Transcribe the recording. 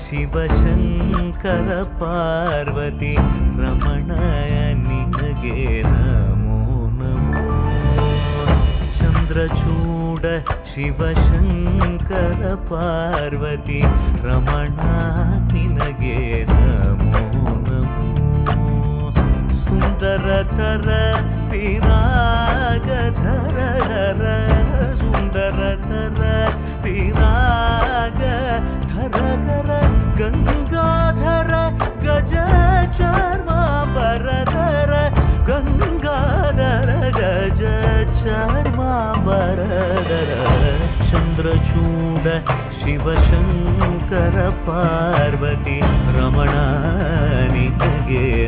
ಶಿವಶಂಕರ ಪಾರ್ವತಿ ರಮಣ ನಿನಗೆ ನಮೋ ನಮೋ. ಚಂದ್ರಚೂಡ ಶಿವಶಂಕರ ಪಾರ್ವತಿ ರಮಣ ನಿನಗೆ ನಮೋ ನಮೋ. ಸುಂದರತರ ವಿರಾಗಧರ ಸುಂದರತರ ವಿರಾಗ ಧರ ಗಂಗಾಧರ ಗಜ ಚರ್ಮಾಂಬರಧರ ಗಂಗಾಧರ ಗಜ ಚರ್ಮಾಂಬರಧರ. ಚಂದ್ರಚೂಡ ಶಿವಶಂಕರ ಪಾರ್ವತಿ ರಮಣ ನಿನಗೆ